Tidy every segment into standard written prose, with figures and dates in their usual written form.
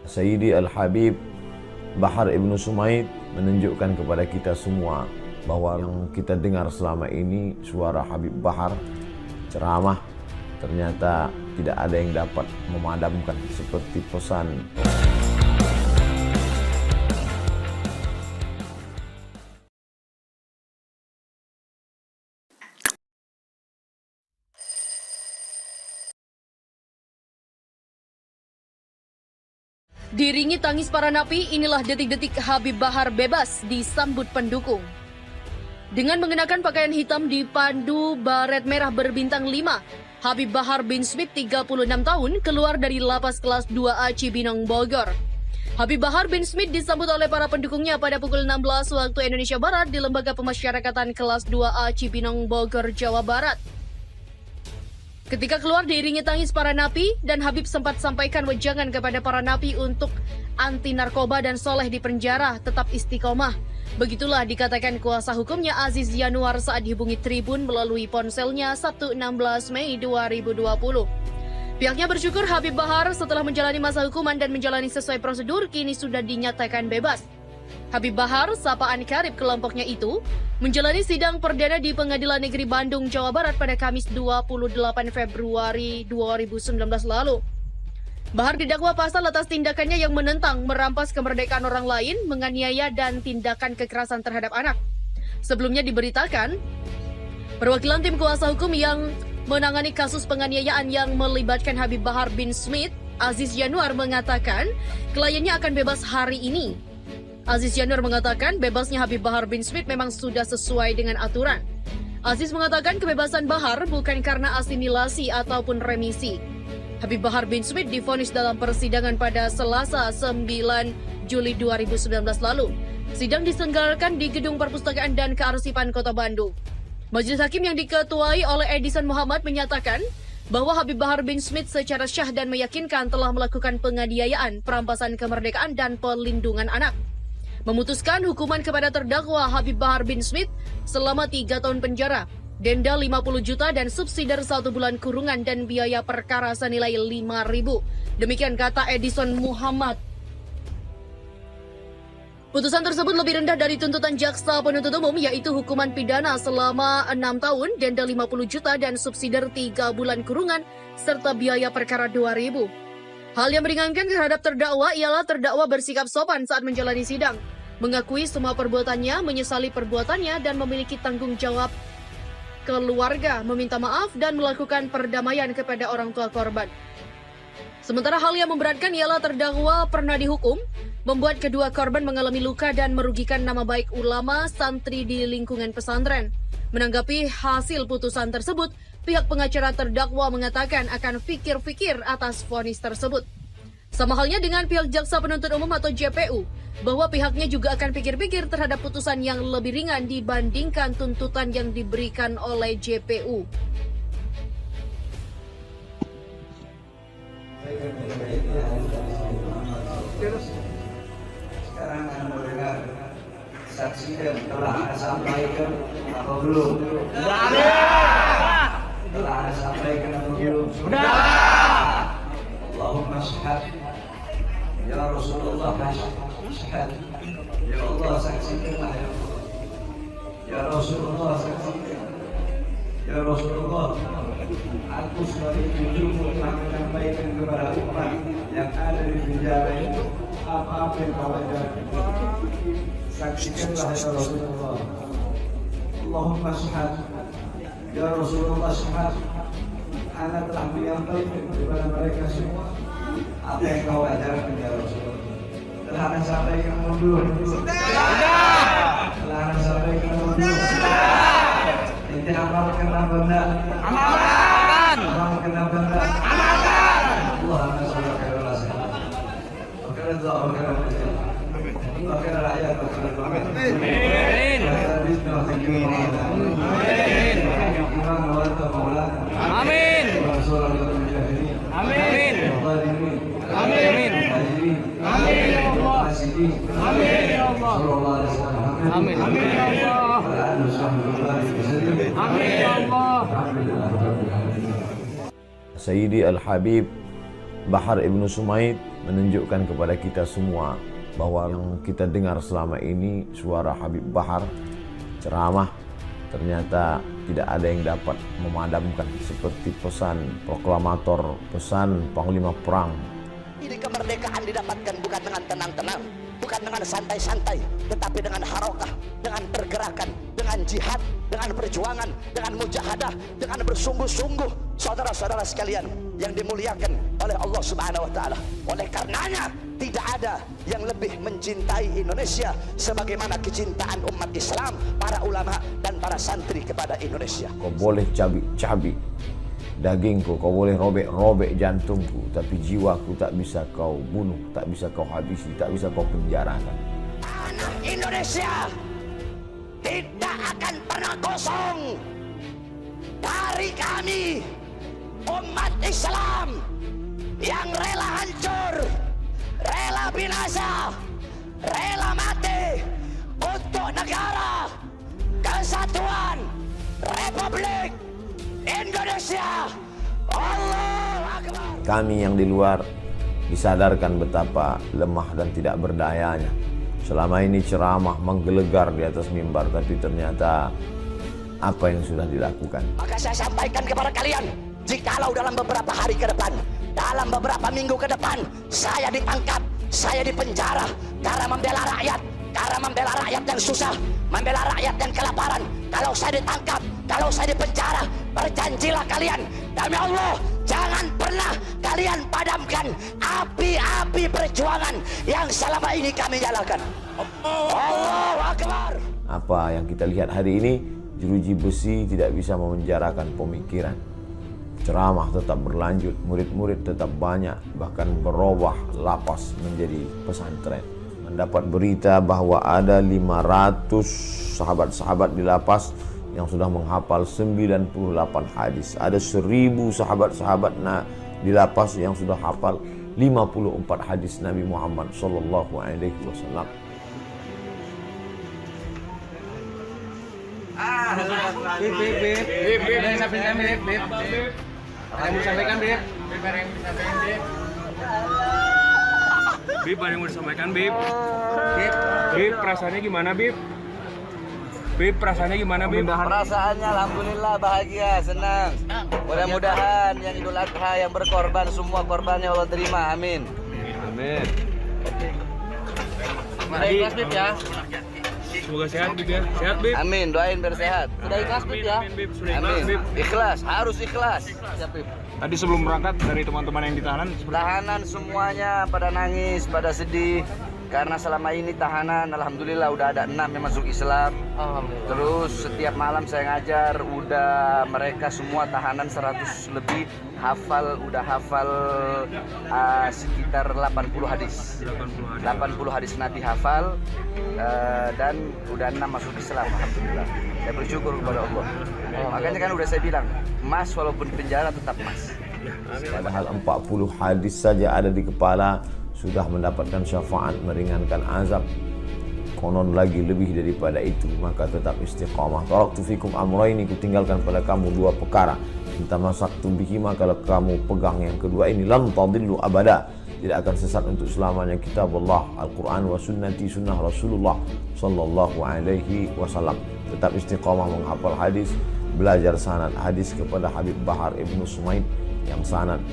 Sayyidi Al-Habib Bahar Ibn Sumaid menunjukkan kepada kita semua bahwa yang kita dengar selama ini suara Habib Bahar ceramah ternyata tidak ada yang dapat memadamkan seperti pesan Diiringi tangis para napi, inilah detik-detik Habib Bahar bebas disambut pendukung. Dengan mengenakan pakaian hitam dipandu baret merah berbintang 5, Habib Bahar bin Smith 36 tahun keluar dari lapas kelas 2A Cibinong, Bogor. Habib Bahar bin Smith disambut oleh para pendukungnya pada pukul 16 waktu Indonesia Barat di Lembaga Pemasyarakatan kelas 2A Cibinong, Bogor, Jawa Barat. Ketika keluar diiringi tangis para napi, dan Habib sempat sampaikan wejangan kepada para napi untuk anti narkoba dan soleh di penjara, tetap istiqomah. Begitulah dikatakan kuasa hukumnya Aziz Yanuar saat dihubungi Tribun melalui ponselnya Sabtu 16 Mei 2020. Pihaknya bersyukur Habib Bahar setelah menjalani masa hukuman dan menjalani sesuai prosedur kini sudah dinyatakan bebas. Habib Bahar, sapaan karib kelompoknya itu, menjalani sidang perdana di Pengadilan Negeri Bandung, Jawa Barat pada Kamis 28 Februari 2019 lalu. Bahar didakwa pasal atas tindakannya yang menentang, merampas kemerdekaan orang lain, menganiaya, dan tindakan kekerasan terhadap anak. Sebelumnya diberitakan, perwakilan tim kuasa hukum yang menangani kasus penganiayaan yang melibatkan Habib Bahar bin Smith, Aziz Yanuar, mengatakan kliennya akan bebas hari ini. Aziz Yanuar mengatakan bebasnya Habib Bahar bin Smith memang sudah sesuai dengan aturan. Aziz mengatakan kebebasan Bahar bukan karena asimilasi ataupun remisi. Habib Bahar bin Smith divonis dalam persidangan pada Selasa 9 Juli 2019 lalu. Sidang diselenggarakan di Gedung Perpustakaan dan Kearsipan Kota Bandung. Majelis Hakim yang diketuai oleh Edison Muhammad menyatakan bahwa Habib Bahar bin Smith secara syah dan meyakinkan telah melakukan penganiayaan, perampasan kemerdekaan, dan pelindungan anak. Memutuskan hukuman kepada terdakwa Habib Bahar bin Smith selama 3 tahun penjara, denda 50 juta dan subsidi 1 bulan kurungan dan biaya perkara senilai 5.000. Demikian kata Edison Muhammad. Putusan tersebut lebih rendah dari tuntutan jaksa penuntut umum, yaitu hukuman pidana selama 6 tahun, denda 50 juta dan subsidi 3 bulan kurungan serta biaya perkara 2.000. Hal yang meringankan terhadap terdakwa ialah terdakwa bersikap sopan saat menjalani sidang, mengakui semua perbuatannya, menyesali perbuatannya, dan memiliki tanggung jawab keluarga, meminta maaf, dan melakukan perdamaian kepada orang tua korban. Sementara hal yang memberatkan ialah terdakwa pernah dihukum, membuat kedua korban mengalami luka dan merugikan nama baik ulama santri di lingkungan pesantren. Menanggapi hasil putusan tersebut, pihak pengacara terdakwa mengatakan akan fikir-fikir atas vonis tersebut. Sama halnya dengan pihak jaksa penuntut umum atau JPU, bahwa pihaknya juga akan pikir-pikir terhadap putusan yang lebih ringan dibandingkan tuntutan yang diberikan oleh JPU. Sekarang Anda mendengar saksi dan telah Anda sampaikan atau belum? Telah Anda sampaikan atau belum? Sudah. Allahumma syahad. Ya Rasulullah syahad. Ya Allah saksikanlah ya Allah. Ya Rasulullah saksikan. Ya Rasulullah, aku sebagai cucumu telah menyampaikan kepada umat yang ada di penjara itu apa-apa yang kau ajarkan. Saksikanlah ya Rasulullah. Allahumma syahad. Ya Rasulullah syahad. Ana telah menyampaikan kepada mereka semua apa yang kau ajarkan ya Rasulullah. Telah Ana sampaikan belum? Sudah. Telah Ana sampaikan belum? Sudah. Inti amalkan apa enggak? Amalkan. Amalkan apa enggak? Amalkan. Allahumma shalli ala Rasulillah. Wakil doa, wakil doa. Wakil rakyat, wakil doa. Amin. Amin. Amin. Amin. Amin ya Allah. Amin ya Allah. Amin. Amin ya Allah. Amin ya Allah. Sayyidi Al-Habib Bahar Ibnu Sumaid menunjukkan kepada kita semua bahwa yang kita dengar selama ini suara Habib Bahar ceramah, ternyata tidak ada yang dapat memadamkan seperti pesan proklamator, pesan panglima perang. Ini kemerdekaan didapatkan bukan dengan tenang-tenang, bukan dengan santai-santai, tetapi dengan harokah, dengan pergerakan, dengan jihad, dengan perjuangan, dengan mujahadah, dengan bersungguh-sungguh. Saudara-saudara sekalian yang dimuliakan oleh Allah Subhanahu wa taala. Oleh karenanya tidak ada yang lebih mencintai Indonesia sebagaimana kecintaan umat Islam, para ulama dan para santri kepada Indonesia. Kau boleh cabik-cabik dagingku, kau boleh robek-robek jantungku, tapi jiwaku tak bisa kau bunuh, tak bisa kau habisi, tak bisa kau penjarakan. Tanah Indonesia tidak akan pernah kosong dari kami, umat Islam yang rela hancur, rela binasa, rela mati untuk negara kesatuan Republik Indonesia. Allahu Akbar. Kami yang di luar disadarkan betapa lemah dan tidak berdayanya. Selama ini ceramah menggelegar di atas mimbar, tapi ternyata apa yang sudah dilakukan. Maka saya sampaikan kepada kalian, jikalau dalam beberapa hari ke depan, dalam beberapa minggu ke depan, saya ditangkap, saya dipenjara karena membela rakyat, yang susah, membela rakyat yang kelaparan. Kalau saya ditangkap, kalau saya dipenjara, berjanjilah kalian, demi Allah, jangan pernah kalian padamkan api-api perjuangan yang selama ini kami nyalakan. Allahu Akbar. Apa yang kita lihat hari ini, jeruji besi tidak bisa memenjarakan pemikiran. Ceramah tetap berlanjut, murid-murid tetap banyak, bahkan berubah lapas menjadi pesantren. Mendapat berita bahwa ada 500 sahabat-sahabat di lapas yang sudah menghafal 98 hadis. Ada 1000 sahabat-sahabat di lapas yang sudah hafal 54 hadis Nabi Muhammad sallallahu alaihi wasallam. Bib, ada yang sampaikan Bib. Ada yang mau sampaikan Bib. Bib, ada yang mau disampaikan Bib. Bib, perasaannya gimana Bib? Bib, perasaannya gimana Bib? Perasaannya alhamdulillah bahagia, senang. Mudah-mudahan yang Idul Adha yang berkorban semua korbannya Allah terima. Amin. Amin. Ikhlas Bib ya. Semoga sehat Bib ya. Sehat Bib. Amin, doain biar sehat. Sudah ikhlas Bib ya. Amin, Bib. Sudah ikhlas Amin. Bib. Ikhlas, harus ikhlas. Siap Bib. Tadi sebelum berangkat dari teman-teman yang ditahanan Tahanan semuanya pada nangis, pada sedih. Karena selama ini tahanan, alhamdulillah udah ada 6 yang masuk Islam. Terus setiap malam saya ngajar, udah mereka semua tahanan 100 lebih udah hafal sekitar 80 hadis. 80 hadis Nabi hafal, dan udah 6 masuk Islam, alhamdulillah. Saya bersyukur kepada Allah. Makanya kan udah saya bilang, emas walaupun di penjara tetap emas. Padahal 40 hadis saja ada di kepala, sudah mendapatkan syafaat meringankan azab. Konon lagi lebih daripada itu, maka tetap istiqamah. Taraktu fikum amraini, kutinggalkan pada kamu 2 perkara. Inta masaktu bihima, kalau kamu pegang yang kedua ini, lam tadillu abada, tidak akan sesat untuk selamanya. Kitabullah, Al-Quran wa sunnati, sunnah Rasulullah sallallahu alaihi wasallam. Tetap istiqamah menghafal hadis, belajar sanad hadis kepada Habib Bahar Ibnu Sumaid, yang sanad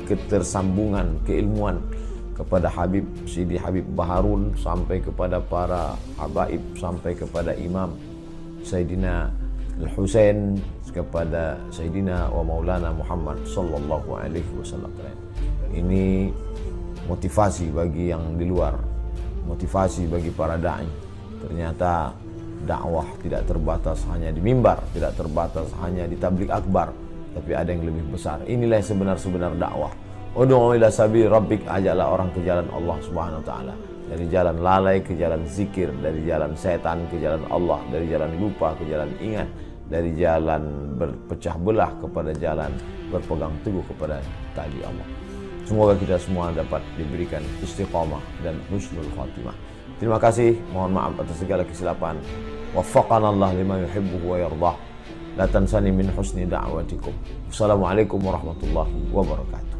ketersambungan keilmuan kepada Habib Sidi Habib Baharun sampai kepada para habaib, sampai kepada Imam Sayyidina Al-Husain, kepada Sayyidina wa Maulana Muhammad sallallahu alaihi wasallam. Ini motivasi bagi yang di luar, motivasi bagi para dai. Ternyata dakwah tidak terbatas hanya di mimbar, tidak terbatas hanya di tabligh akbar, tapi ada yang lebih besar. Inilah sebenar-sebenar dakwah. Ud'u ila sabil rabbik, ajaklah orang ke jalan Allah Subhanahu wa taala. Dari jalan lalai ke jalan zikir, dari jalan setan ke jalan Allah, dari jalan lupa ke jalan ingat, dari jalan berpecah belah kepada jalan berpegang teguh kepada tali Allah. Semoga kita semua dapat diberikan istiqamah dan husnul khatimah. Terima kasih, mohon maaf atas segala kesilapan. Waffaqana Allah lima yuhibbu wa yardah. La tansani min husni da'watikum. Wassalamualaikum warahmatullahi wabarakatuh.